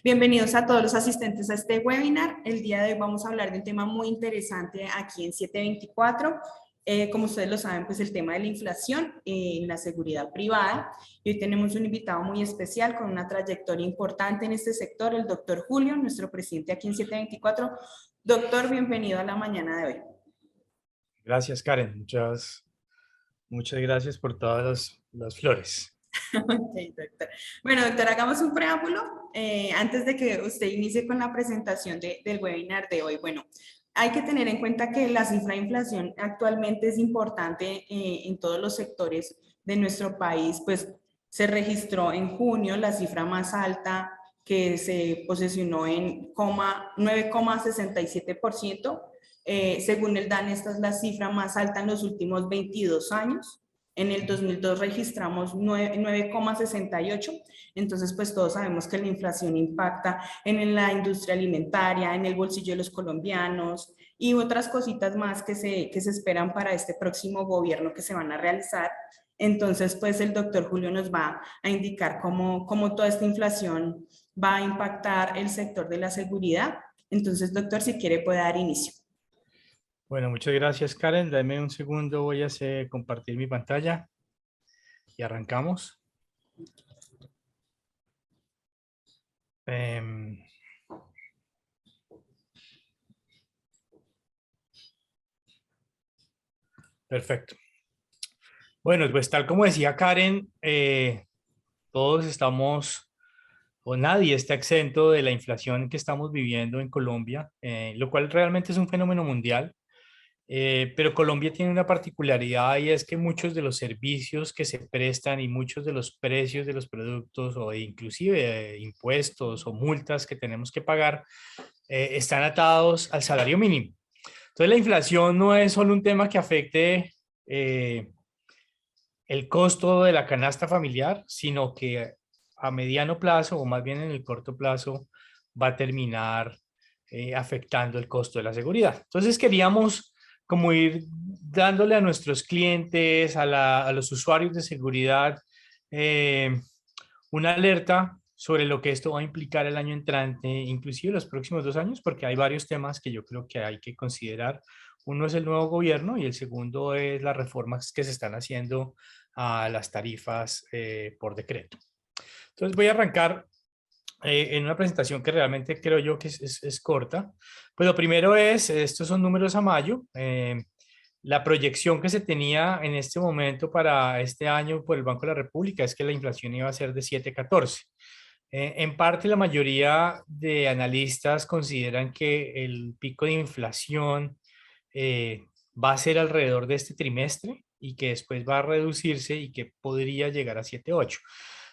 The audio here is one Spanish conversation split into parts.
Bienvenidos a todos los asistentes a este webinar. El día de hoy vamos a hablar de un tema muy interesante aquí en 724. Como ustedes lo saben, pues el tema de la inflación en la seguridad privada. Y hoy tenemos un invitado muy especial con una trayectoria importante en este sector, el doctor Julio, nuestro presidente aquí en 724. Doctor, bienvenido a la mañana de hoy. Gracias, Karen. Muchas gracias por todas las flores. Okay, doctor. Bueno, doctor, hagamos un preámbulo antes de que usted inicie con la presentación del webinar de hoy. Bueno, hay que tener en cuenta que la cifra de inflación actualmente es importante en todos los sectores de nuestro país, pues se registró en junio la cifra más alta que se posicionó en 9,67%. Según el DAN, esta es la cifra más alta en los últimos 22 años. En el 2002 registramos 9,68, entonces pues todos sabemos que la inflación impacta en la industria alimentaria, en el bolsillo de los colombianos y otras cositas más que se esperan para este próximo gobierno que se van a realizar. Entonces pues el doctor Julio nos va a indicar cómo toda esta inflación va a impactar el sector de la seguridad. Entonces doctor, si quiere puede dar inicio. Bueno, muchas gracias, Karen. Dame un segundo, voy a compartir mi pantalla y arrancamos. Perfecto. Bueno, pues tal como decía Karen, todos estamos, o nadie está exento de la inflación que estamos viviendo en Colombia, lo cual realmente es un fenómeno mundial. Pero Colombia tiene una particularidad y es que muchos de los servicios que se prestan y muchos de los precios de los productos o inclusive impuestos o multas que tenemos que pagar están atados al salario mínimo. Entonces la inflación no es solo un tema que afecte el costo de la canasta familiar, sino que a mediano plazo o más bien en el corto plazo va a terminar afectando el costo de la seguridad. Entonces queríamos como ir dándole a nuestros clientes, a los usuarios de seguridad, una alerta sobre lo que esto va a implicar el año entrante, inclusive los próximos 2 años, porque hay varios temas que yo creo que hay que considerar. Uno es el nuevo gobierno y el segundo es las reformas que se están haciendo a las tarifas por decreto. Entonces voy a arrancar en una presentación que realmente creo yo que es corta. Pues lo primero es, estos son números a mayo. La proyección que se tenía en este momento para este año por el Banco de la República es que la inflación iba a ser de 7,14. En parte, la mayoría de analistas consideran que el pico de inflación va a ser alrededor de este trimestre y que después va a reducirse y que podría llegar a 7,8.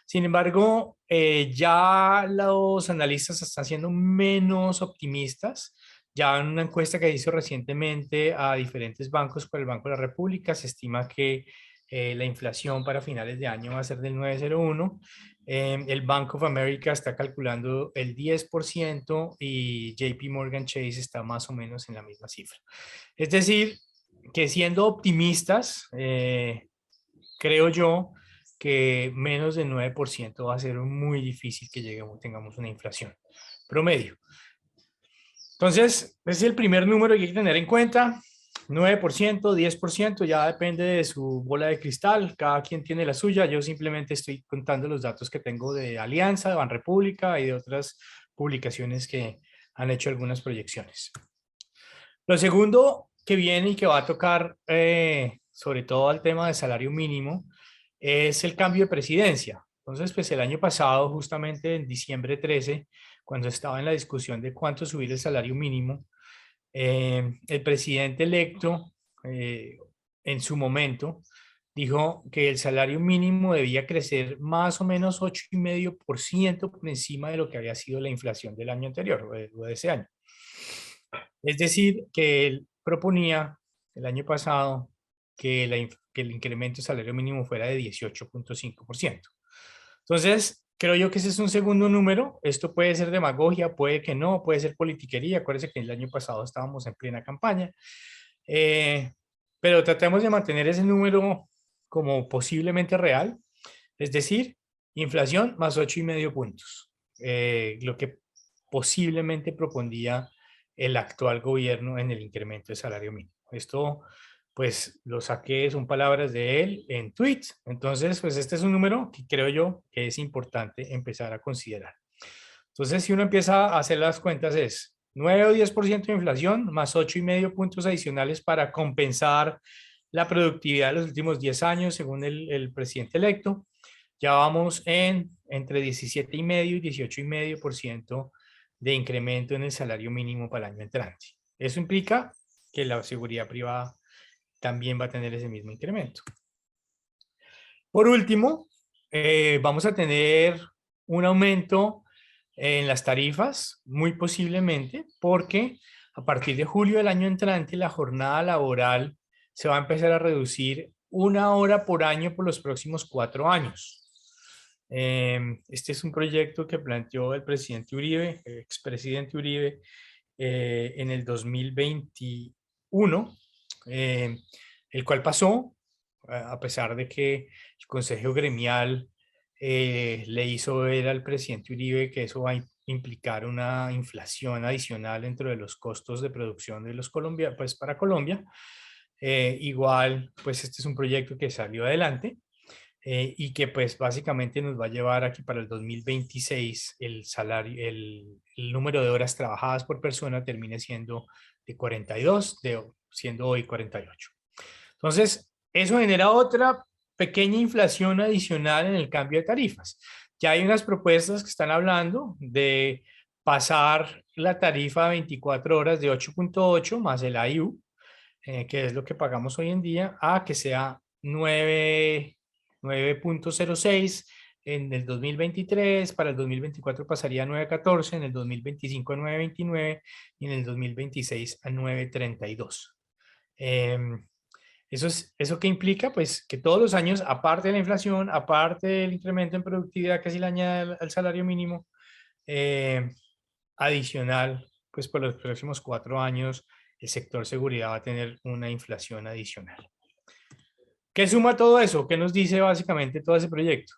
Sin embargo, ya los analistas están siendo menos optimistas. Ya en una encuesta que hizo recientemente a diferentes bancos por el Banco de la República, se estima que la inflación para finales de año va a ser del 9,01. El Bank of America está calculando el 10% y JP Morgan Chase está más o menos en la misma cifra. Es decir, que siendo optimistas, creo yo que menos del 9% va a ser muy difícil que tengamos una inflación promedio. Entonces, ese es el primer número que hay que tener en cuenta. 9%, 10%, ya depende de su bola de cristal, cada quien tiene la suya. Yo simplemente estoy contando los datos que tengo de Alianza, de Banrepública y de otras publicaciones que han hecho algunas proyecciones. Lo segundo que viene y que va a tocar sobre todo al tema de salario mínimo es el cambio de presidencia. Entonces, pues el año pasado, justamente en diciembre 13, cuando estaba en la discusión de cuánto subir el salario mínimo, el presidente electo en su momento dijo que el salario mínimo debía crecer más o menos 8,5% por encima de lo que había sido la inflación del año anterior o de ese año. Es decir, que él proponía el año pasado que el incremento del salario mínimo fuera de 18,5%. Entonces, creo yo que ese es un segundo número. Esto puede ser demagogia, puede que no, puede ser politiquería. Acuérdense que el año pasado estábamos en plena campaña. Pero tratemos de mantener ese número como posiblemente real. Es decir, inflación más 8,5 puntos. Lo que posiblemente propondría el actual gobierno en el incremento de salario mínimo. Esto pues lo saqué, son palabras de él en tweets. Entonces, pues este es un número que creo yo que es importante empezar a considerar. Entonces, si uno empieza a hacer las cuentas es 9 o 10% de inflación más 8,5 puntos adicionales para compensar la productividad de los últimos 10 años, según el presidente electo. Ya vamos entre 17,5 y 18,5% de incremento en el salario mínimo para el año entrante. Eso implica que la seguridad privada también va a tener ese mismo incremento. Por último, vamos a tener un aumento en las tarifas, muy posiblemente, porque a partir de julio del año entrante la jornada laboral se va a empezar a reducir 1 hora por año por los próximos 4 años. Este es un proyecto que planteó el presidente Uribe, expresidente Uribe, en el 2021, el cual pasó, a pesar de que el Consejo Gremial le hizo ver al presidente Uribe que eso va a implicar una inflación adicional dentro de los costos de producción de los colombianos, pues para Colombia. Igual, pues este es un proyecto que salió adelante. Y que pues básicamente nos va a llevar aquí para el 2026 el salario, el número de horas trabajadas por persona termine siendo de 42, siendo hoy 48. Entonces, eso genera otra pequeña inflación adicional en el cambio de tarifas. Ya hay unas propuestas que están hablando de pasar la tarifa a 24 horas de 8,8 más el IU, que es lo que pagamos hoy en día, a que sea 9,06 en el 2023, para el 2024 pasaría a 9,14, en el 2025 a 9,29 y en el 2026 a 9,32. ¿Eso qué implica? Pues que todos los años, aparte de la inflación, aparte del incremento en productividad que se le añade al salario mínimo, adicional, pues por los próximos 4 años, el sector seguridad va a tener una inflación adicional. ¿Qué suma todo eso? ¿Qué nos dice básicamente todo ese proyecto?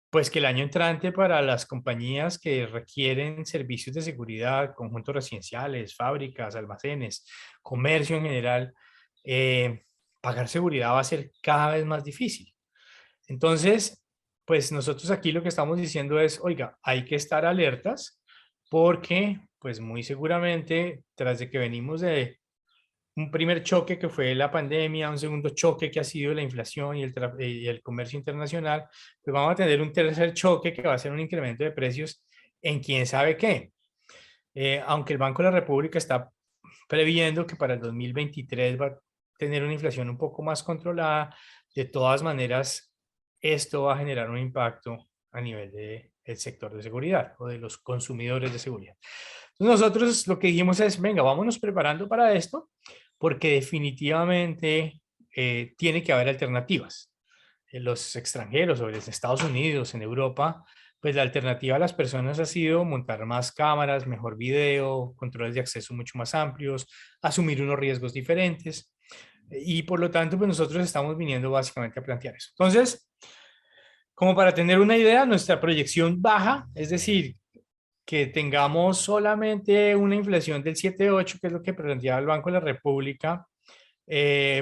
Pues que el año entrante para las compañías que requieren servicios de seguridad, conjuntos residenciales, fábricas, almacenes, comercio en general, pagar seguridad va a ser cada vez más difícil. Entonces, pues nosotros aquí lo que estamos diciendo es, oiga, hay que estar alertas porque, pues muy seguramente, tras de que venimos de un primer choque que fue la pandemia, un segundo choque que ha sido la inflación y el comercio internacional, pues vamos a tener un tercer choque que va a ser un incremento de precios en quién sabe qué. Aunque el Banco de la República está previendo que para el 2023 va a tener una inflación un poco más controlada, de todas maneras, esto va a generar un impacto a nivel del sector de seguridad o de los consumidores de seguridad. Entonces nosotros lo que dijimos es, venga, vámonos preparando para esto, porque definitivamente tiene que haber alternativas. En los extranjeros, sobre en Estados Unidos, en Europa, pues la alternativa a las personas ha sido montar más cámaras, mejor video, controles de acceso mucho más amplios, asumir unos riesgos diferentes. Y por lo tanto, pues nosotros estamos viniendo básicamente a plantear eso. Entonces, como para tener una idea, nuestra proyección baja, es decir, que tengamos solamente una inflación del 7,8, que es lo que planteaba el Banco de la República,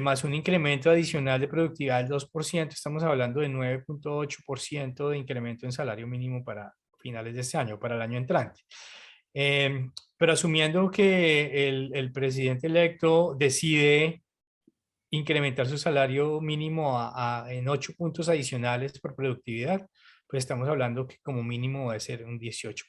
más un incremento adicional de productividad del 2%, estamos hablando de 9,8% de incremento en salario mínimo para finales de este año, para el año entrante. Pero asumiendo que el presidente electo decide incrementar su salario mínimo en 8 puntos adicionales por productividad, pues estamos hablando que como mínimo va a ser un 18%.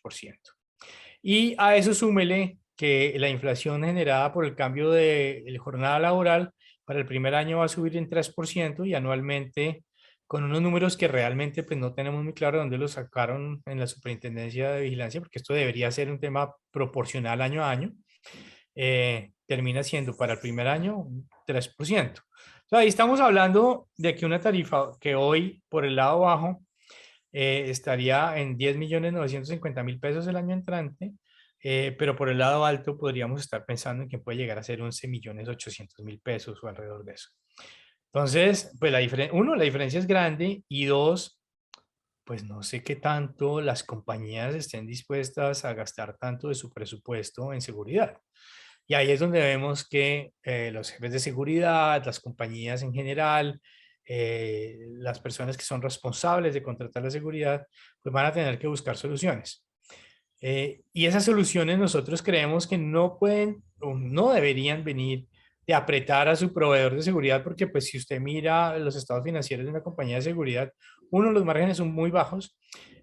Y a eso súmele que la inflación generada por el cambio de jornada laboral para el primer año va a subir en 3% y anualmente con unos números que realmente pues no tenemos muy claro dónde los sacaron en la Superintendencia de Vigilancia, porque esto debería ser un tema proporcional año a año, termina siendo para el primer año un 3%. O sea, ahí estamos hablando de que una tarifa que hoy por el lado bajo estaría en 10,950,000 pesos el año entrante, pero por el lado alto podríamos estar pensando en que puede llegar a ser 11,800,000 pesos o alrededor de eso. Entonces, pues la diferencia es grande y dos, pues no sé qué tanto las compañías estén dispuestas a gastar tanto de su presupuesto en seguridad. Y ahí es donde vemos que los jefes de seguridad, las compañías en general, las personas que son responsables de contratar la seguridad, pues van a tener que buscar soluciones. Y esas soluciones nosotros creemos que no pueden o no deberían venir de apretar a su proveedor de seguridad, porque pues si usted mira los estados financieros de una compañía de seguridad, uno, los márgenes son muy bajos,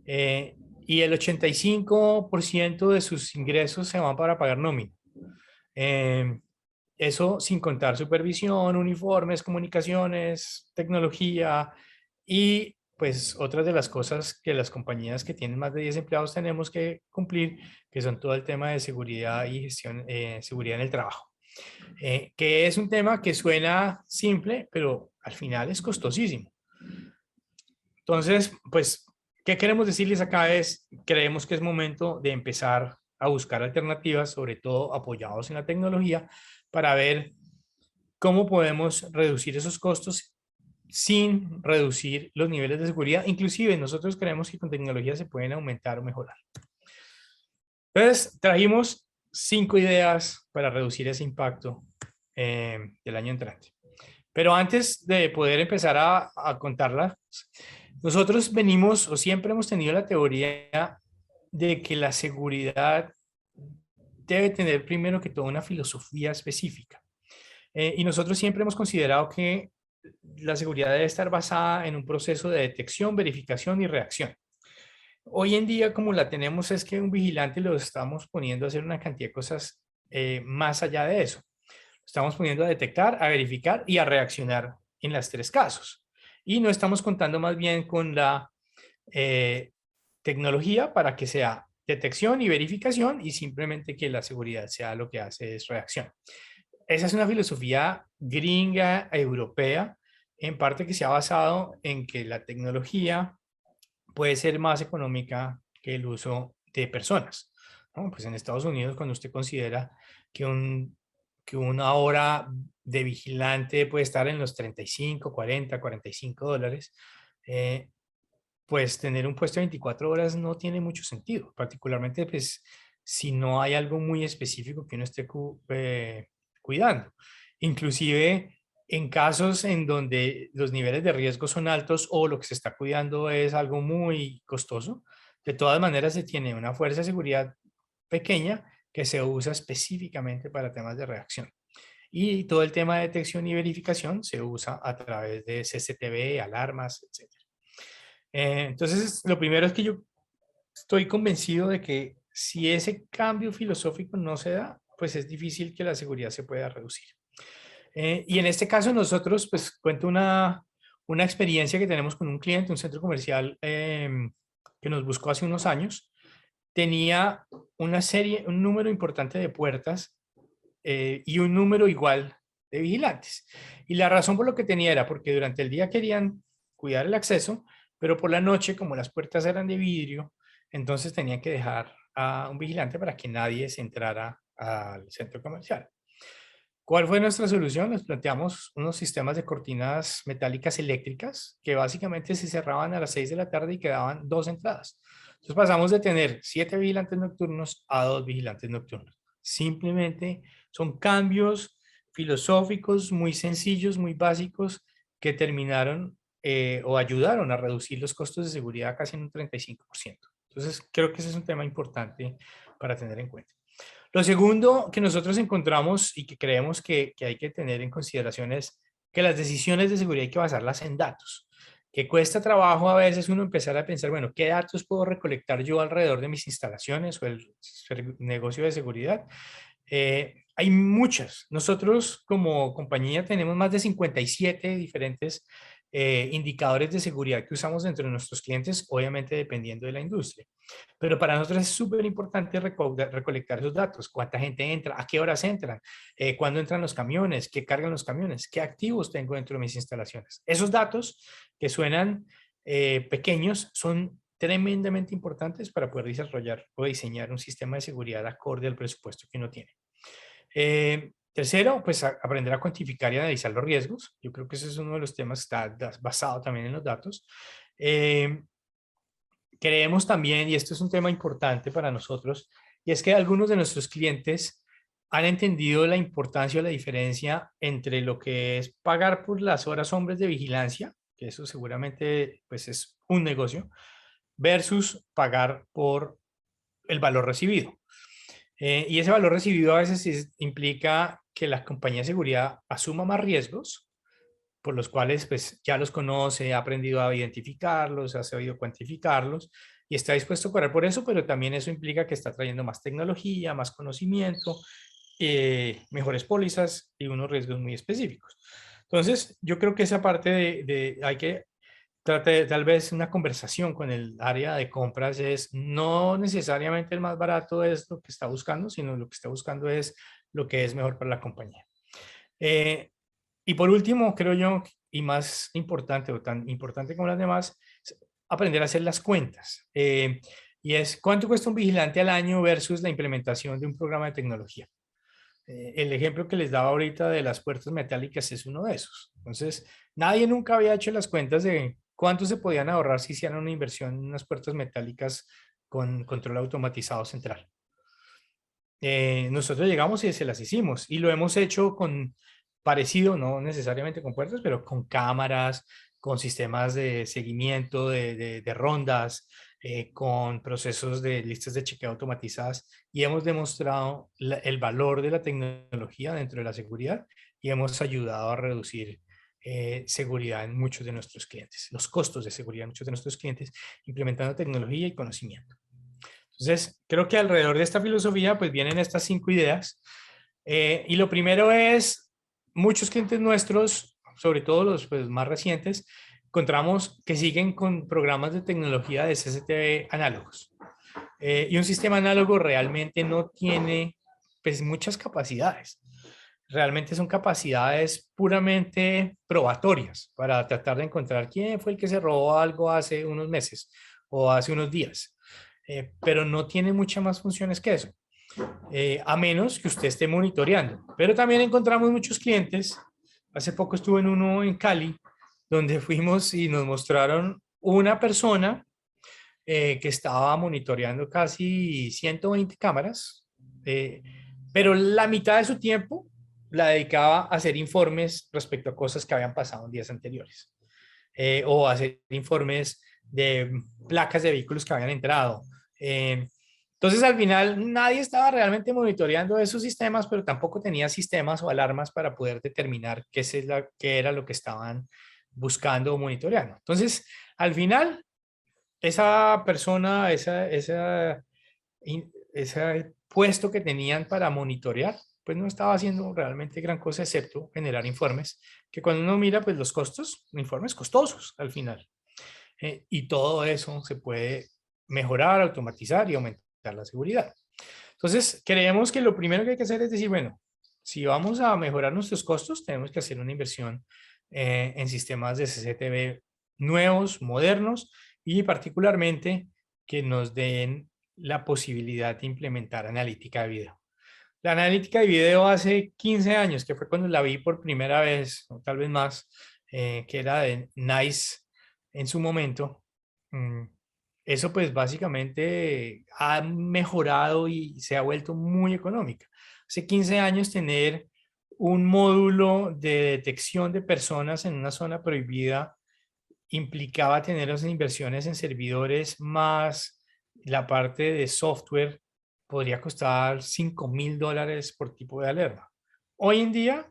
y el 85% de sus ingresos se van para pagar nómina. Eh, Eso sin contar supervisión, uniformes, comunicaciones, tecnología y pues otras de las cosas que las compañías que tienen más de 10 empleados tenemos que cumplir, que son todo el tema de seguridad y gestión, seguridad en el trabajo, que es un tema que suena simple, pero al final es costosísimo. Entonces, pues, ¿qué queremos decirles acá? Creemos que es momento de empezar a buscar alternativas, sobre todo apoyados en la tecnología, para ver cómo podemos reducir esos costos sin reducir los niveles de seguridad. Inclusive nosotros creemos que con tecnología se pueden aumentar o mejorar. Entonces, trajimos 5 ideas para reducir ese impacto del año entrante. Pero antes de poder empezar a contarlas, nosotros venimos o siempre hemos tenido la teoría de que la seguridad debe tener primero que todo una filosofía específica. Y nosotros siempre hemos considerado que la seguridad debe estar basada en un proceso de detección, verificación y reacción. Hoy en día, como la tenemos, es que un vigilante lo estamos poniendo a hacer una cantidad de cosas más allá de eso. Lo estamos poniendo a detectar, a verificar y a reaccionar en las 3 casos. Y no estamos contando más bien con la eh, tecnología para que sea detección y verificación y simplemente que la seguridad sea lo que hace es reacción. Esa es una filosofía gringa, europea, en parte que se ha basado en que la tecnología puede ser más económica que el uso de personas, ¿no? Pues en Estados Unidos, cuando usted considera que, que una hora de vigilante puede estar en los 35, 40, $45, pues tener un puesto de 24 horas no tiene mucho sentido, particularmente pues si no hay algo muy específico que uno esté cuidando. Inclusive en casos en donde los niveles de riesgo son altos o lo que se está cuidando es algo muy costoso, de todas maneras se tiene una fuerza de seguridad pequeña que se usa específicamente para temas de reacción. Y todo el tema de detección y verificación se usa a través de CCTV, alarmas, etc. Entonces, lo primero es que yo estoy convencido de que si ese cambio filosófico no se da, pues es difícil que la seguridad se pueda reducir. Y en este caso nosotros, pues cuento una experiencia que tenemos con un cliente, un centro comercial que nos buscó hace unos años. Tenía una serie, un número importante de puertas y un número igual de vigilantes. Y la razón por lo que tenía era porque durante el día querían cuidar el acceso, pero por la noche, como las puertas eran de vidrio, entonces tenían que dejar a un vigilante para que nadie se entrara al centro comercial. ¿Cuál fue nuestra solución? Nos planteamos unos sistemas de cortinas metálicas eléctricas que básicamente se cerraban a las 6 de la tarde y quedaban 2 entradas. Entonces pasamos de tener 7 vigilantes nocturnos a 2 vigilantes nocturnos. Simplemente son cambios filosóficos muy sencillos, muy básicos, que terminaron o ayudaron a reducir los costos de seguridad casi en un 35%. Entonces creo que ese es un tema importante para tener en cuenta. Lo segundo que nosotros encontramos y que creemos que hay que tener en consideración es que las decisiones de seguridad hay que basarlas en datos, que cuesta trabajo a veces uno empezar a pensar, bueno, ¿qué datos puedo recolectar yo alrededor de mis instalaciones o el negocio de seguridad? Hay muchas. Nosotros como compañía tenemos más de 57 diferentes indicadores de seguridad que usamos dentro de nuestros clientes, obviamente dependiendo de la industria. Pero para nosotros es súper importante recolectar esos datos. ¿Cuánta gente entra? ¿A qué horas entran? ¿Cuándo entran los camiones? ¿Qué cargan los camiones? ¿Qué activos tengo dentro de mis instalaciones? Esos datos que suenan pequeños son tremendamente importantes para poder desarrollar o diseñar un sistema de seguridad acorde al presupuesto que uno tiene. Tercero, pues aprender a cuantificar y analizar los riesgos. Yo creo que ese es uno de los temas que está basado también en los datos. Creemos también, y esto es un tema importante para nosotros, y es que algunos de nuestros clientes han entendido la importancia o la diferencia entre lo que es pagar por las horas hombres de vigilancia, que eso seguramente pues es un negocio, versus pagar por el valor recibido. Y ese valor recibido a veces implica que la compañía de seguridad asuma más riesgos, por los cuales pues ya los conoce, ha aprendido a identificarlos, ha sabido cuantificarlos y está dispuesto a correr por eso, pero también eso implica que está trayendo más tecnología, más conocimiento, mejores pólizas y unos riesgos muy específicos. Entonces, yo creo que esa parte hay que trate tal vez una conversación con el área de compras es no necesariamente el más barato es lo que está buscando, sino lo que está buscando es lo que es mejor para la compañía. Eh, y por último, creo yo, y más importante o tan importante como las demás, es aprender a hacer las cuentas. Y es cuánto cuesta un vigilante al año versus la implementación de un programa de tecnología. El ejemplo que les daba ahorita de las puertas metálicas es uno de esos. Entonces, nadie nunca había hecho las cuentas de cuánto se podían ahorrar si hicieran una inversión en unas puertas metálicas con control automatizado central. Nosotros llegamos y se las hicimos y lo hemos hecho con parecido, no necesariamente con puertas, pero con cámaras, con sistemas de seguimiento de rondas, con procesos de listas de chequeo automatizadas y hemos demostrado el valor de la tecnología dentro de la seguridad y hemos ayudado a reducir seguridad en muchos de nuestros clientes, los costos de seguridad en muchos de nuestros clientes, implementando tecnología y conocimiento. Entonces, creo que alrededor de esta filosofía, pues vienen estas 5 ideas. Y lo primero es, muchos clientes nuestros, sobre todo los pues, más recientes, encontramos que siguen con programas de tecnología de CCTV análogos. Y un sistema análogo realmente no tiene pues, muchas capacidades. Realmente son capacidades puramente probatorias para tratar de encontrar quién fue el que se robó algo hace unos meses o hace unos días. Pero no tiene muchas más funciones que eso, a menos que usted esté monitoreando. Pero también encontramos muchos clientes. Hace poco estuve en uno en Cali, donde fuimos y nos mostraron una persona que estaba monitoreando casi 120 cámaras, pero la mitad de su tiempo la dedicaba a hacer informes respecto a cosas que habían pasado en días anteriores, o a hacer informes de placas de vehículos que habían entrado. Entonces, al final, nadie estaba realmente monitoreando esos sistemas, pero tampoco tenía sistemas o alarmas para poder determinar qué era lo que estaban buscando o monitoreando. Entonces, al final, esa persona, ese puesto que tenían para monitorear, pues no estaba haciendo realmente gran cosa excepto generar informes, que cuando uno mira, pues los costos, informes costosos al final. Y todo eso se puede mejorar, automatizar y aumentar la seguridad. Entonces, creemos que lo primero que hay que hacer es decir, bueno, si vamos a mejorar nuestros costos, tenemos que hacer una inversión en sistemas de CCTV nuevos, modernos y particularmente que nos den la posibilidad de implementar analítica de video. La analítica de video hace 15 años, que fue cuando la vi por primera vez, o tal vez más, que era de NICE en su momento. mm, Eso pues básicamente ha mejorado y se ha vuelto muy económica. Hace 15 años tener un módulo de detección de personas en una zona prohibida implicaba tener esas inversiones en servidores más la parte de software podría costar $5,000 por tipo de alerta. Hoy en día,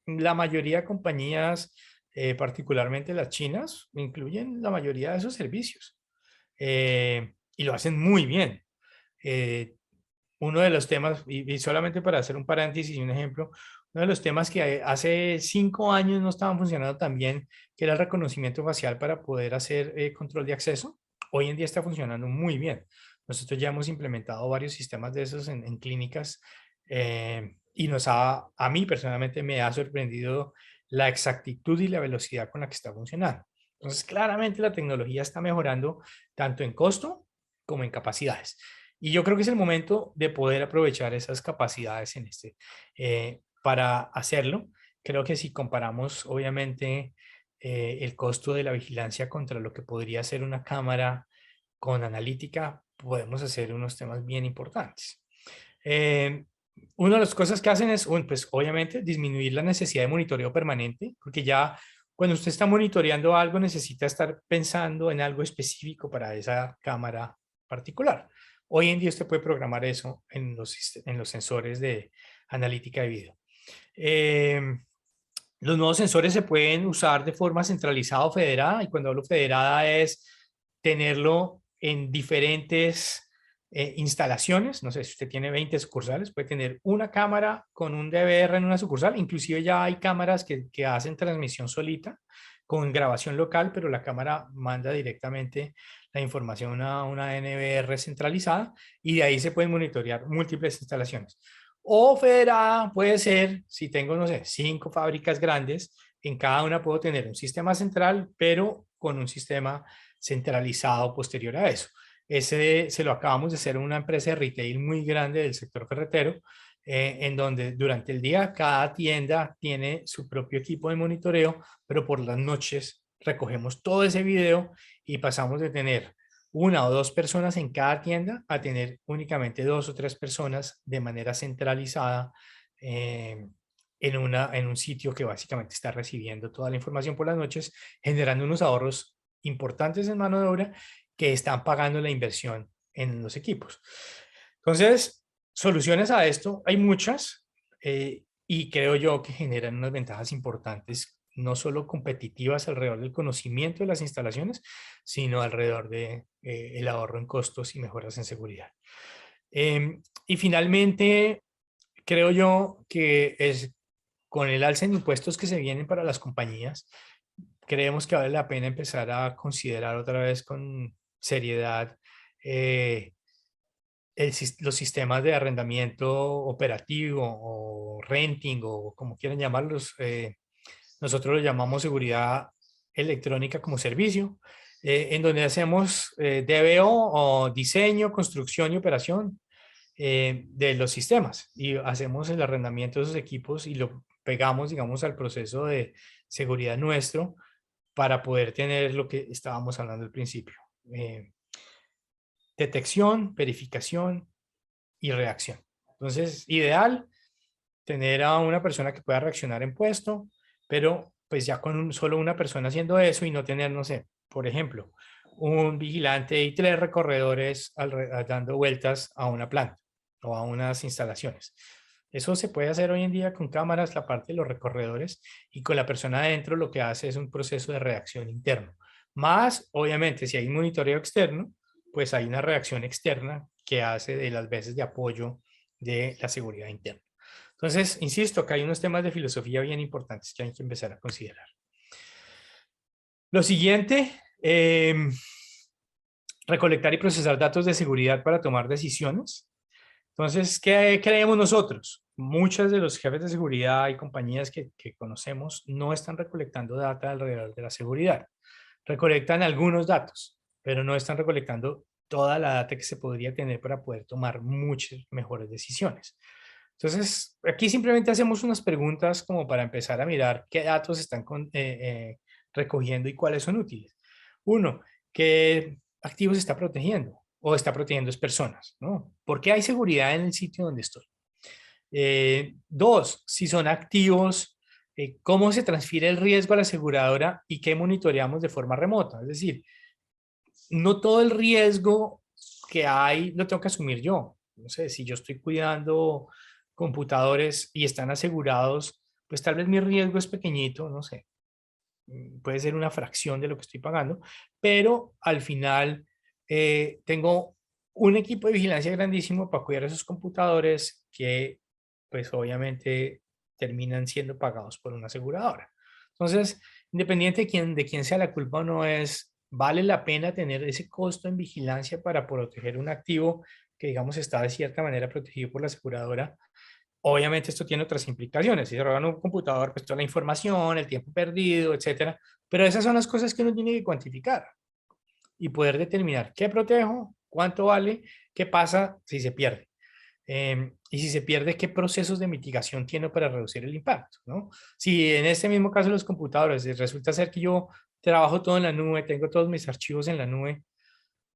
la mayoría de compañías, particularmente las chinas, incluyen la mayoría de esos servicios y lo hacen muy bien. Eh, Uno de los temas, y solamente para hacer un paréntesis y un ejemplo, uno de los temas que hace 5 años no estaban funcionando tan bien, que era el reconocimiento facial para poder hacer control de acceso, hoy en día está funcionando muy bien. Nosotros ya hemos implementado varios sistemas de esos en clínicas y a mí personalmente me ha sorprendido la exactitud y la velocidad con la que está funcionando. Entonces, claramente la tecnología está mejorando tanto en costo como en capacidades. Y yo creo que es el momento de poder aprovechar esas capacidades para hacerlo. Creo que si comparamos, obviamente, el costo de la vigilancia contra lo que podría ser una cámara con analítica podemos hacer unos temas bien importantes. Eh, una de las cosas que hacen es, pues obviamente, disminuir la necesidad de monitoreo permanente, porque ya cuando usted está monitoreando algo necesita estar pensando en algo específico para esa cámara particular. Hoy en día usted puede programar eso en los sensores de analítica de video. Eh, los nuevos sensores se pueden usar de forma centralizada o federada, y cuando hablo federada es tenerlo en diferentes instalaciones. No sé, si usted tiene 20 sucursales, puede tener una cámara con un DVR en una sucursal. Inclusive ya hay cámaras que hacen transmisión solita con grabación local, pero la cámara manda directamente la información a una NVR centralizada y de ahí se pueden monitorear múltiples instalaciones. O federada puede ser, si tengo, no sé, 5 fábricas grandes, en cada una puedo tener un sistema central, pero con un sistema centralizado posterior a eso. Ese se lo acabamos de hacer en una empresa de retail muy grande del sector ferretero, en donde durante el día cada tienda tiene su propio equipo de monitoreo, pero por las noches recogemos todo ese video y pasamos de tener una o dos personas en cada tienda a tener únicamente 2 o 3 personas de manera centralizada en un sitio que básicamente está recibiendo toda la información por las noches, generando unos ahorros importantes en mano de obra que están pagando la inversión en los equipos. Entonces, soluciones a esto hay muchas y creo yo que generan unas ventajas importantes, no solo competitivas alrededor del conocimiento de las instalaciones, sino alrededor de el ahorro en costos y mejoras en seguridad. Y finalmente, creo yo que es con el alza en impuestos que se vienen para las compañías, creemos que vale la pena empezar a considerar otra vez con seriedad eh, los sistemas de arrendamiento operativo o renting o como quieran llamarlos. Nosotros lo llamamos seguridad electrónica como servicio, en donde hacemos DBO o diseño, construcción y operación de los sistemas y hacemos el arrendamiento de esos equipos y lo pegamos, digamos, al proceso de seguridad nuestro para poder tener lo que estábamos hablando al principio. Detección, verificación y reacción. Entonces, ideal tener a una persona que pueda reaccionar en puesto, pero pues ya con solo una persona haciendo eso y no tener, no sé, por ejemplo, un vigilante y 3 recorredores dando vueltas a una planta o a unas instalaciones. Eso se puede hacer hoy en día con cámaras, la parte de los recorredores, y con la persona adentro lo que hace es un proceso de reacción interno. Más, obviamente, si hay un monitoreo externo, pues hay una reacción externa que hace de las veces de apoyo de la seguridad interna. Entonces, insisto, que hay unos temas de filosofía bien importantes que hay que empezar a considerar. Lo siguiente, recolectar y procesar datos de seguridad para tomar decisiones. Entonces, ¿qué creemos nosotros? Muchos de los jefes de seguridad y compañías que conocemos no están recolectando data alrededor de la seguridad. Recolectan algunos datos, pero no están recolectando toda la data que se podría tener para poder tomar muchas mejores decisiones. Entonces, aquí simplemente hacemos unas preguntas como para empezar a mirar qué datos están recogiendo y cuáles son útiles. Uno, ¿qué activos está protegiendo? O está protegiendo es personas, ¿no? ¿Por qué hay seguridad en el sitio donde estoy? Dos, si son activos, ¿cómo se transfiere el riesgo a la aseguradora y qué monitoreamos de forma remota? Es decir, no todo el riesgo que hay lo tengo que asumir yo. No sé, si yo estoy cuidando computadores y están asegurados, pues tal vez mi riesgo es pequeñito, no sé, puede ser una fracción de lo que estoy pagando, pero al final tengo un equipo de vigilancia grandísimo para cuidar esos computadores que pues obviamente terminan siendo pagados por una aseguradora. Entonces, independiente de quién sea la culpa o no es, vale la pena tener ese costo en vigilancia para proteger un activo que digamos está de cierta manera protegido por la aseguradora. Obviamente esto tiene otras implicaciones. Si se roban un computador, pues toda la información, el tiempo perdido, etcétera. Pero esas son las cosas que uno tiene que cuantificar y poder determinar qué protejo, cuánto vale, qué pasa si se pierde. Y si se pierde, qué procesos de mitigación tiene para reducir el impacto, ¿no? Si en este mismo caso los computadores resulta ser que yo trabajo todo en la nube, tengo todos mis archivos en la nube,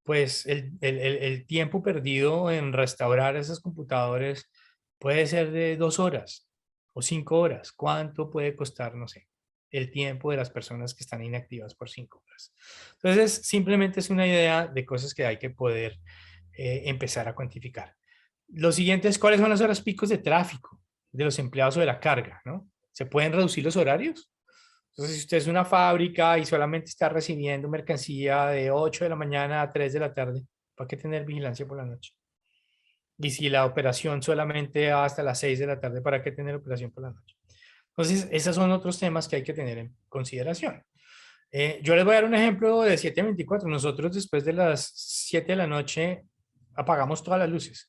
pues el tiempo perdido en restaurar esos computadores puede ser de 2 horas o 5 horas. ¿Cuánto puede costar? No sé, el tiempo de las personas que están inactivas por 5 horas. Entonces, simplemente es una idea de cosas que hay que poder empezar a cuantificar. Lo siguiente es cuáles son las horas picos de tráfico de los empleados o de la carga, ¿no? ¿Se pueden reducir los horarios? Entonces, si usted es una fábrica y solamente está recibiendo mercancía de 8 de la mañana a 3 de la tarde, ¿para qué tener vigilancia por la noche? Y si la operación solamente va hasta las 6 de la tarde, ¿para qué tener operación por la noche? Entonces, esos son otros temas que hay que tener en consideración. Yo les voy a dar un ejemplo de 7/24. Nosotros después de las 7 de la noche apagamos todas las luces.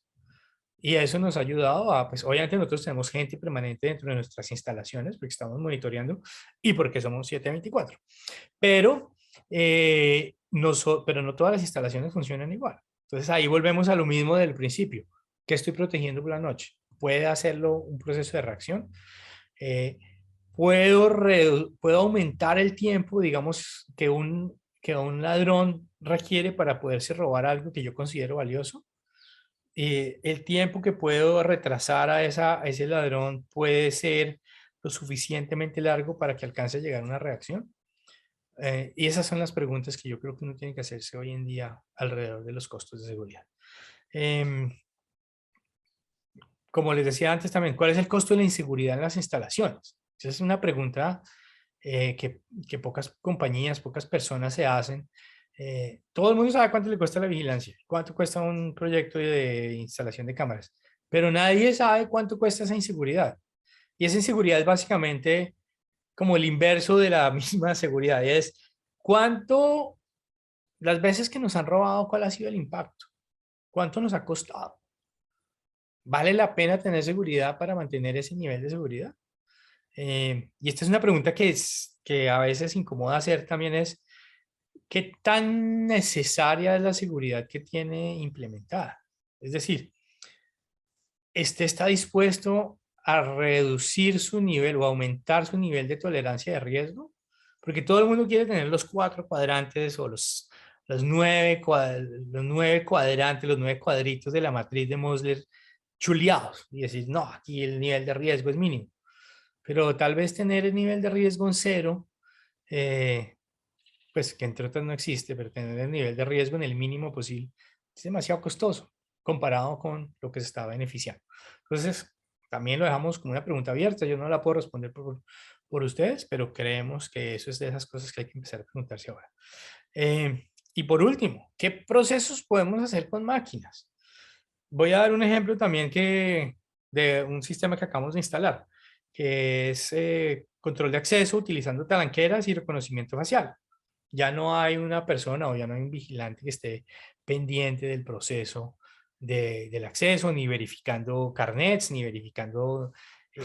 Y eso nos ha ayudado a, pues obviamente nosotros tenemos gente permanente dentro de nuestras instalaciones porque estamos monitoreando y porque somos 7/24. Pero, pero no todas las instalaciones funcionan igual. Entonces ahí volvemos a lo mismo del principio. ¿Qué estoy protegiendo por la noche? ¿Puede hacerlo un proceso de reacción? Eh, puedo aumentar el tiempo, digamos, que un ladrón requiere para poderse robar algo que yo considero valioso. El tiempo que puedo retrasar a ese ladrón puede ser lo suficientemente largo para que alcance a llegar a una reacción. Y esas son las preguntas que yo creo que uno tiene que hacerse hoy en día alrededor de los costos de seguridad. Em, Como les decía antes también, ¿cuál es el costo de la inseguridad en las instalaciones? Esa es una pregunta que pocas compañías, pocas personas se hacen. Todo el mundo sabe cuánto le cuesta la vigilancia, cuánto cuesta un proyecto de instalación de cámaras, pero nadie sabe cuánto cuesta esa inseguridad. Y esa inseguridad es básicamente como el inverso de la misma seguridad. Y es cuánto, las veces que nos han robado, cuál ha sido el impacto, cuánto nos ha costado. ¿Vale la pena tener seguridad para mantener ese nivel de seguridad? Y esta es una pregunta que a veces incomoda hacer también es, ¿qué tan necesaria es la seguridad que tiene implementada? Es decir, ¿este está dispuesto a reducir su nivel o aumentar su nivel de tolerancia de riesgo? Porque todo el mundo quiere tener los 4 cuadrantes o los 9 cuadrantes, los 9 cuadritos de la matriz de Mosler chuleados y decir, no, aquí el nivel de riesgo es mínimo. Pero tal vez tener el nivel de riesgo en cero, eh, pues que entre otras no existe, pero tener el nivel de riesgo en el mínimo posible es demasiado costoso comparado con lo que se está beneficiando. Entonces, también lo dejamos como una pregunta abierta. Yo no la puedo responder por ustedes, pero creemos que eso es de esas cosas que hay que empezar a preguntarse ahora. Y por último, ¿qué procesos podemos hacer con máquinas? Voy a dar un ejemplo también de un sistema que acabamos de instalar, que es control de acceso utilizando talanqueras y reconocimiento facial. Ya no hay una persona o ya no hay un vigilante que esté pendiente del proceso del acceso, ni verificando carnets, ni verificando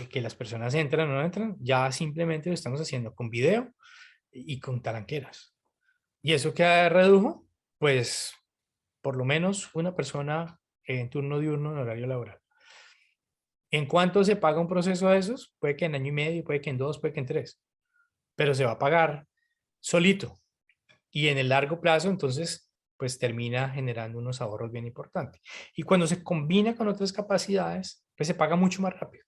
que las personas entran o no entran. Ya simplemente lo estamos haciendo con video y con talanqueras. ¿Y eso qué redujo? Pues por lo menos una persona en turno diurno en horario laboral. ¿En cuánto se paga un proceso de esos? Puede que en año y medio, puede que en 2, puede que en 3, pero se va a pagar solito. Y en el largo plazo, entonces, pues termina generando unos ahorros bien importantes. Y cuando se combina con otras capacidades, pues se paga mucho más rápido.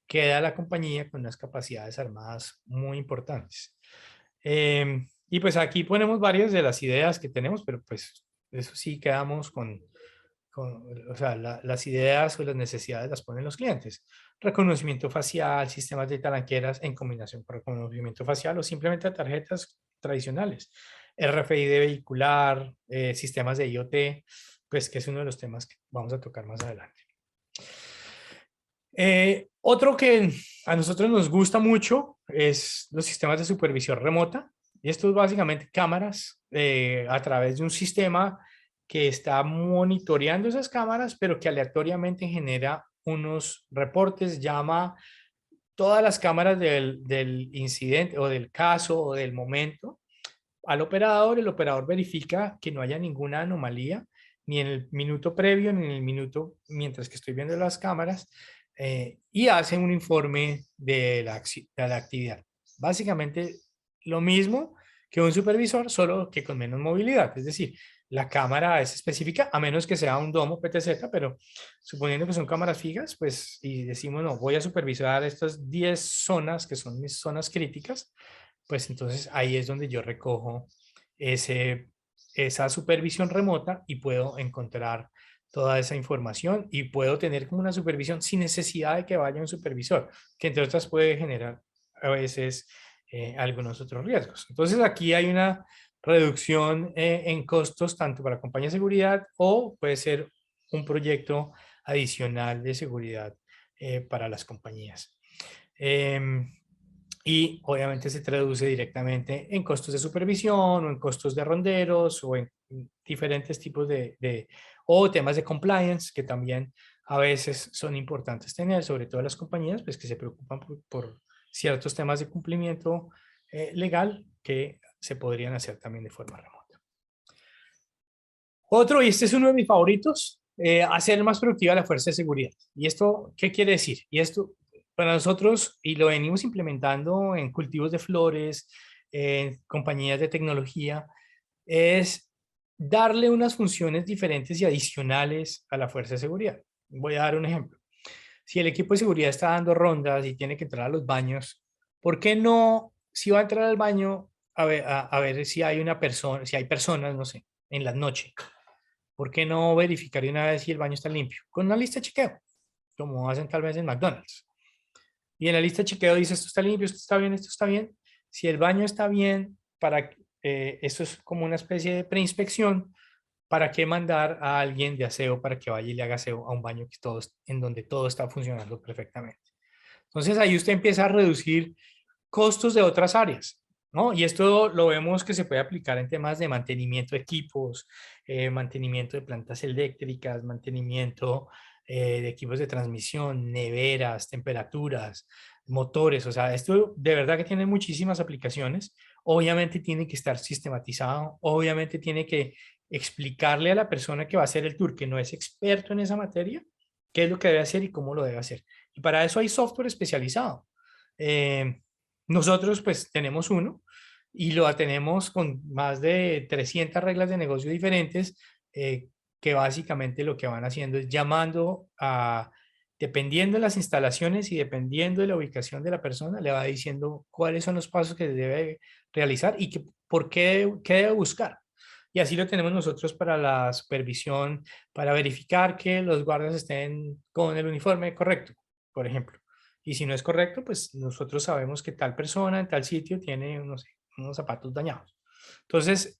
Queda la compañía con unas capacidades armadas muy importantes. Y pues aquí ponemos varias de las ideas que tenemos, pero pues eso sí quedamos o sea, las ideas o las necesidades las ponen los clientes. Reconocimiento facial, sistemas de talanqueras en combinación con reconocimiento facial o simplemente tarjetas tradicionales. RFID vehicular, sistemas de IoT, pues que es uno de los temas que vamos a tocar más adelante. Otro que a nosotros nos gusta mucho es los sistemas de supervisión remota. Y esto es básicamente cámaras a través de un sistema que está monitoreando esas cámaras, pero que aleatoriamente genera unos reportes, llama todas las cámaras del incidente o del caso o del momento al operador. El operador verifica que no haya ninguna anomalía, ni en el minuto previo, ni en el minuto mientras que estoy viendo las cámaras, y hace un informe de la actividad. Básicamente lo mismo que un supervisor, solo que con menos movilidad. Es decir, la cámara es específica, a menos que sea un domo PTZ, pero suponiendo que son cámaras fijas, pues, y decimos, no, voy a supervisar estas 10 zonas que son mis zonas críticas, pues entonces ahí es donde yo recojo esa supervisión remota y puedo encontrar toda esa información y puedo tener como una supervisión sin necesidad de que vaya un supervisor, que entre otras puede generar a veces algunos otros riesgos. Entonces aquí hay una reducción en costos tanto para la compañía de seguridad o puede ser un proyecto adicional de seguridad para las compañías. Y obviamente se traduce directamente en costos de supervisión o en costos de ronderos o en diferentes tipos o temas de compliance que también a veces son importantes tener, sobre todo las compañías pues, que se preocupan por ciertos temas de cumplimiento legal que se podrían hacer también de forma remota. Otro, y este es uno de mis favoritos, hacer más productiva la fuerza de seguridad. ¿Y esto qué quiere decir? Y esto para nosotros, y lo venimos implementando en cultivos de flores, en compañías de tecnología, es darle unas funciones diferentes y adicionales a la fuerza de seguridad. Voy a dar un ejemplo. Si el equipo de seguridad está dando rondas y tiene que entrar a los baños, ¿por qué no, si va a entrar al baño, a ver si hay una persona, si hay personas, no sé, en la noche? ¿Por qué no verificar de una vez si el baño está limpio? Con una lista de chequeo, como hacen tal vez en McDonald's. Y en la lista de chequeo dice esto está limpio, esto está bien, esto está bien. Si el baño está bien, esto es como una especie de preinspección. ¿Para qué mandar a alguien de aseo para que vaya y le haga aseo a un baño en donde todo está funcionando perfectamente? Entonces ahí usted empieza a reducir costos de otras áreas, ¿no? Y esto lo vemos que se puede aplicar en temas de mantenimiento de equipos, mantenimiento de plantas eléctricas, mantenimiento de equipos de transmisión, neveras, temperaturas, motores. O sea, esto de verdad que tiene muchísimas aplicaciones. Obviamente tiene que estar sistematizado, obviamente tiene que explicarle a la persona que va a hacer el tour, que no es experto en esa materia, qué es lo que debe hacer y cómo lo debe hacer. Y para eso hay software especializado. Eh, Nosotros pues tenemos uno y lo tenemos con más de 300 reglas de negocio diferentes que básicamente lo que van haciendo es llamando dependiendo de las instalaciones y dependiendo de la ubicación de la persona, le va diciendo cuáles son los pasos que debe realizar y qué debe buscar. Y así lo tenemos nosotros para la supervisión, para verificar que los guardias estén con el uniforme correcto, por ejemplo. Y si no es correcto, pues nosotros sabemos que tal persona en tal sitio tiene unos zapatos dañados. Entonces,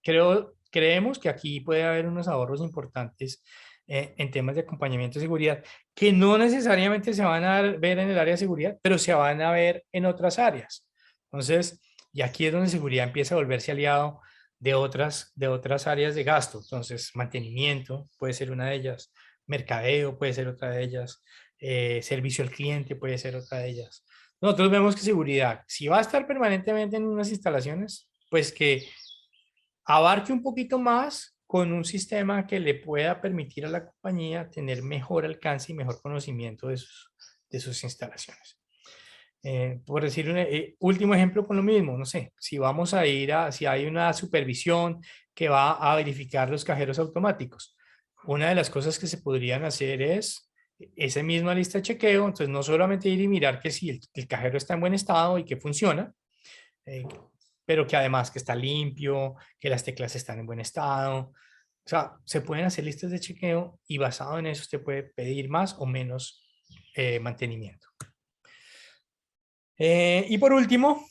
creemos que aquí puede haber unos ahorros importantes en temas de acompañamiento de seguridad, que no necesariamente se van a ver en el área de seguridad, pero se van a ver en otras áreas. Entonces, y aquí es donde seguridad empieza a volverse aliado de otras áreas de gasto. Entonces, mantenimiento puede ser una de ellas, mercadeo puede ser otra de ellas, servicio al cliente puede ser otra de ellas. Nosotros vemos que seguridad, si va a estar permanentemente en unas instalaciones, pues que abarque un poquito más con un sistema que le pueda permitir a la compañía tener mejor alcance y mejor conocimiento de sus instalaciones. Por decir un último ejemplo con lo mismo, no sé, si vamos a si hay una supervisión que va a verificar los cajeros automáticos, una de las cosas que se podrían hacer es esa misma lista de chequeo, entonces no solamente ir y mirar que si el cajero está en buen estado y que funciona, eh, pero que además que está limpio, que las teclas están en buen estado. O sea, se pueden hacer listas de chequeo y basado en eso usted puede pedir más o menos mantenimiento. Y por último,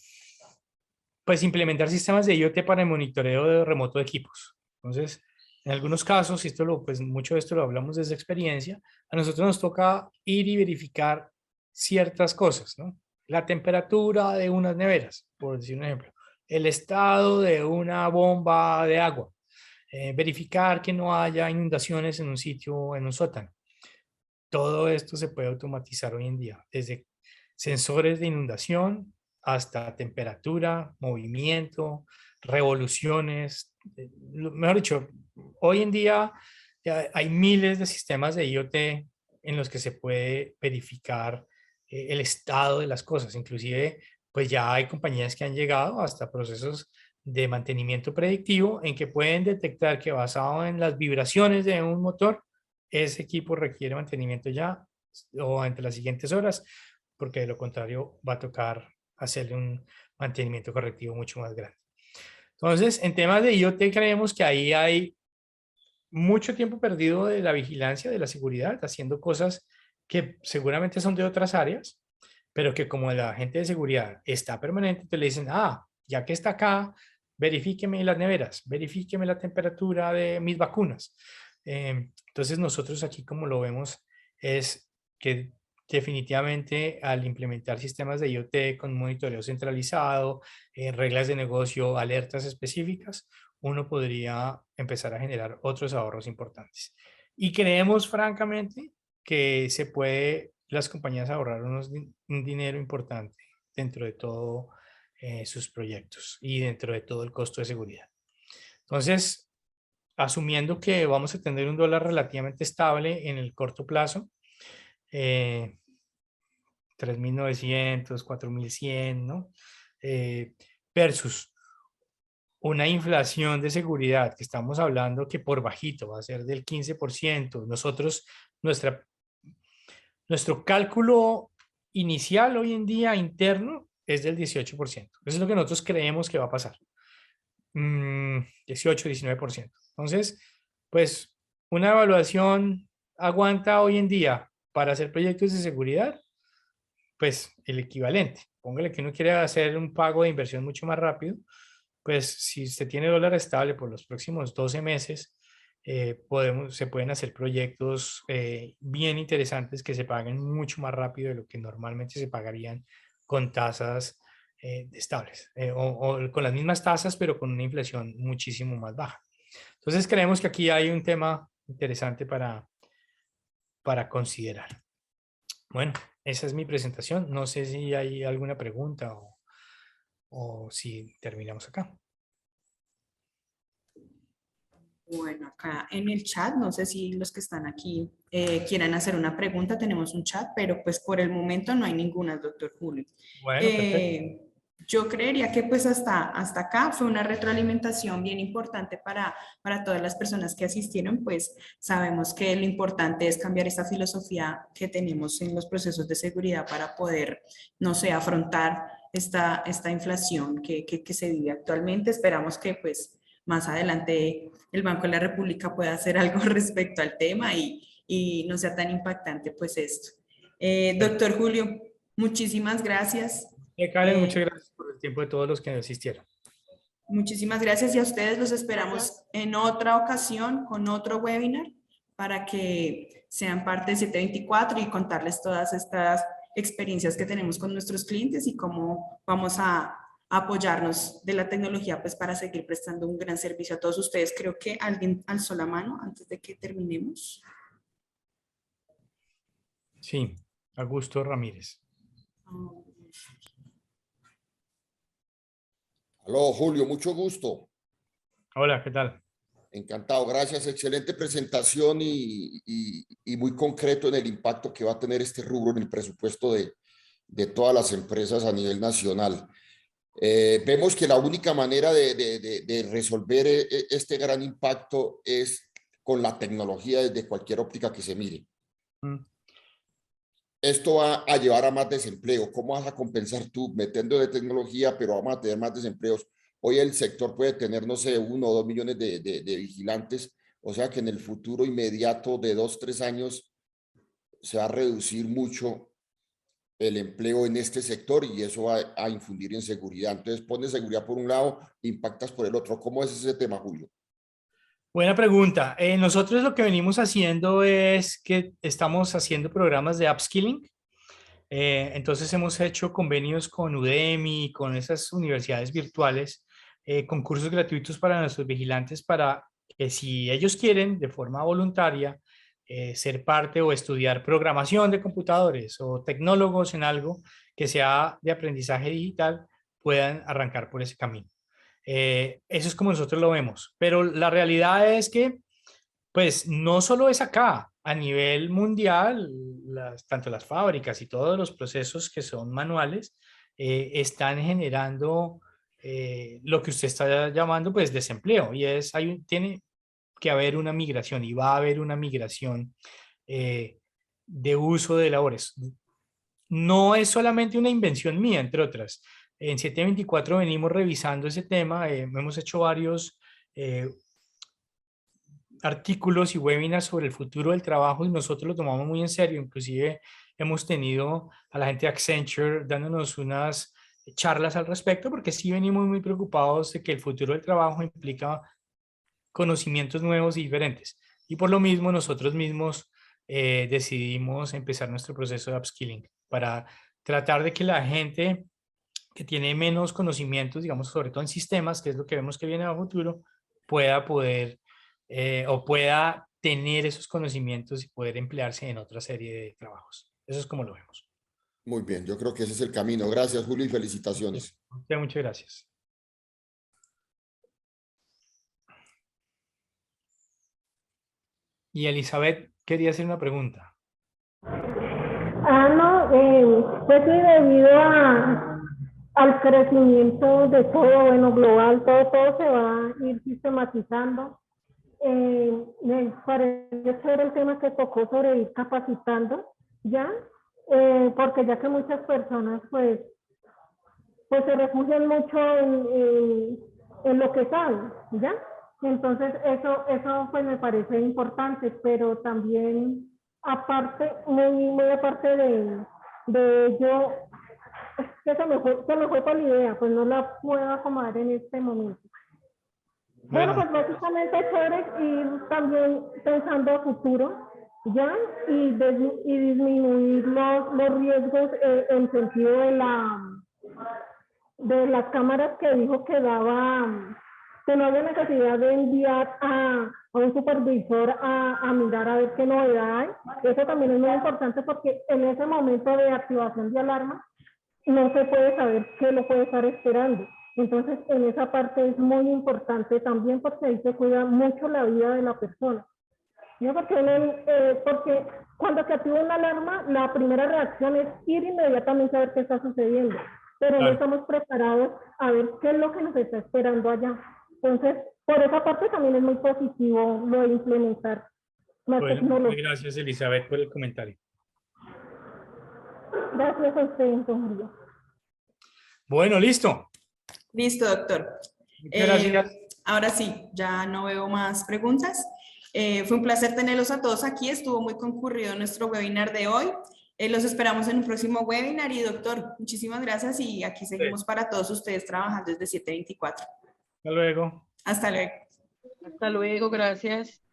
pues implementar sistemas de IoT para el monitoreo de remoto de equipos. Entonces, en algunos casos, y pues mucho de esto lo hablamos desde experiencia, a nosotros nos toca ir y verificar ciertas cosas, ¿no? La temperatura de unas neveras, por decir un ejemplo, el estado de una bomba de agua, verificar que no haya inundaciones en un sitio, en un sótano. Todo esto se puede automatizar hoy en día, desde sensores de inundación hasta temperatura, movimiento, revoluciones. Mejor dicho, hoy en día hay miles de sistemas de IoT en los que se puede verificar el estado de las cosas. Inclusive, pues ya hay compañías que han llegado hasta procesos de mantenimiento predictivo en que pueden detectar que basado en las vibraciones de un motor, ese equipo requiere mantenimiento ya o entre las siguientes horas, porque de lo contrario va a tocar hacerle un mantenimiento correctivo mucho más grande. Entonces, en temas de IoT creemos que ahí hay mucho tiempo perdido de la vigilancia, de la seguridad, haciendo cosas que seguramente son de otras áreas, pero que como la gente de seguridad está permanente, te le dicen, ya que está acá, verifíqueme las neveras, verifíqueme la temperatura de mis vacunas. Entonces nosotros aquí como lo vemos es que definitivamente al implementar sistemas de IoT con monitoreo centralizado, reglas de negocio, alertas específicas, uno podría empezar a generar otros ahorros importantes. Y creemos francamente que se puede las compañías ahorrar un dinero importante dentro de todo sus proyectos y dentro de todo el costo de seguridad. Entonces, asumiendo que vamos a tener un dólar relativamente estable en el corto plazo, 3.900, 4.100, ¿no? Versus una inflación de seguridad que estamos hablando que por bajito va a ser del 15%. Nosotros, nuestro cálculo inicial hoy en día interno es del 18%. Eso es lo que nosotros creemos que va a pasar. 18, 19%. Entonces, pues una evaluación aguanta hoy en día para hacer proyectos de seguridad, pues el equivalente. Póngale que uno quiere hacer un pago de inversión mucho más rápido, pues si usted tiene dólar estable por los próximos 12 meses, se pueden hacer proyectos bien interesantes que se paguen mucho más rápido de lo que normalmente se pagarían con tasas estables o con las mismas tasas, pero con una inflación muchísimo más baja. Entonces creemos que aquí hay un tema interesante para considerar. Bueno, esa es mi presentación. No sé si hay alguna pregunta o si terminamos acá. Bueno, acá en el chat, no sé si los que están aquí quieran hacer una pregunta, tenemos un chat, pero pues por el momento no hay ninguna, doctor Julio. Bueno, perfecto. Yo creería que pues hasta acá fue una retroalimentación bien importante para todas las personas que asistieron, pues sabemos que lo importante es cambiar esta filosofía que tenemos en los procesos de seguridad para poder, no sé, afrontar esta inflación que se vive actualmente. Esperamos que pues más adelante el Banco de la República pueda hacer algo respecto al tema y no sea tan impactante pues esto. Doctor Julio, muchísimas gracias. Karen, muchas gracias por el tiempo de todos los que asistieron. Muchísimas gracias y a ustedes los esperamos en otra ocasión con otro webinar para que sean parte de 724 y contarles todas estas experiencias que tenemos con nuestros clientes y cómo vamos a apoyarnos de la tecnología pues para seguir prestando un gran servicio a todos ustedes. Creo que alguien alzó la mano antes de que terminemos. Sí, Augusto Ramírez. Aló, Julio, mucho gusto. Hola, ¿qué tal? Encantado, gracias. Excelente presentación y muy concreto en el impacto que va a tener este rubro en el presupuesto de todas las empresas a nivel nacional. Vemos que la única manera de resolver este gran impacto es con la tecnología desde cualquier óptica que se mire. Esto va a llevar a más desempleo. ¿Cómo vas a compensar tú metiendo de tecnología, pero vamos a tener más desempleos? Hoy el sector puede tener, no sé, 1 o 2 millones de vigilantes, o sea que en el futuro inmediato de 2, 3 años se va a reducir mucho el empleo en este sector y eso va a infundir en seguridad. Entonces pones seguridad por un lado, impactas por el otro. ¿Cómo es ese tema, Julio? Buena pregunta. Nosotros lo que venimos haciendo es que estamos haciendo programas de upskilling. Entonces hemos hecho convenios con Udemy, con esas universidades virtuales, con cursos gratuitos para nuestros vigilantes para que si ellos quieren de forma voluntaria ser parte o estudiar programación de computadores o tecnólogos en algo que sea de aprendizaje digital, puedan arrancar por ese camino. Eso es como nosotros lo vemos, pero la realidad es que pues no solo es acá, a nivel mundial, tanto las fábricas y todos los procesos que son manuales están generando lo que usted está llamando pues desempleo, y es, tiene que haber una migración y va a haber una migración de uso de labores. No es solamente una invención mía, entre otras. En 724 venimos revisando ese tema, hemos hecho varios artículos y webinars sobre el futuro del trabajo y nosotros lo tomamos muy en serio. Inclusive hemos tenido a la gente de Accenture dándonos unas charlas al respecto, porque sí venimos muy preocupados de que el futuro del trabajo implica conocimientos nuevos y diferentes. Y por lo mismo nosotros mismos decidimos empezar nuestro proceso de upskilling para tratar de que la gente que tiene menos conocimientos, digamos, sobre todo en sistemas, que es lo que vemos que viene a futuro, pueda poder o pueda tener esos conocimientos y poder emplearse en otra serie de trabajos. Eso es como lo vemos. Muy bien, yo creo que ese es el camino. Gracias, Julio, y felicitaciones. Muchas gracias. Y Elizabeth quería hacer una pregunta. Pues sí, debido al crecimiento de todo, bueno, global, todo se va a ir sistematizando. Me parece ser el tema que tocó sobre ir capacitando, ¿ya? Porque ya que muchas personas, pues se refugian mucho en lo que saben, ¿ya? Entonces, eso pues me parece importante, pero también aparte, muy aparte de ello, que se me fue para la idea, pues no la puedo acomodar en este momento. Bueno, pues básicamente chévere ir también pensando a futuro, ¿ya? Y disminuir los riesgos en sentido de las cámaras que dijo que daba, que no había necesidad de enviar a un supervisor a mirar a ver qué novedad hay. Eso también es muy importante porque en ese momento de activación de alarma no se puede saber qué lo puede estar esperando. Entonces, en esa parte es muy importante también porque ahí se cuida mucho la vida de la persona. ¿No? Porque cuando se activa una alarma, la primera reacción es ir inmediatamente a ver qué está sucediendo, pero no estamos preparados a ver qué es lo que nos está esperando allá. Entonces, por esa parte también es muy positivo lo de implementar más tecnología. Gracias, Elizabeth, por el comentario. Gracias a usted, Julio. Bueno, listo. Listo, doctor. Gracias. Ahora sí, ya no veo más preguntas. Fue un placer tenerlos a todos aquí. Estuvo muy concurrido nuestro webinar de hoy. Los esperamos en un próximo webinar y doctor, muchísimas gracias y aquí seguimos para todos ustedes trabajando desde 724. Hasta luego. Hasta luego. Hasta luego, gracias.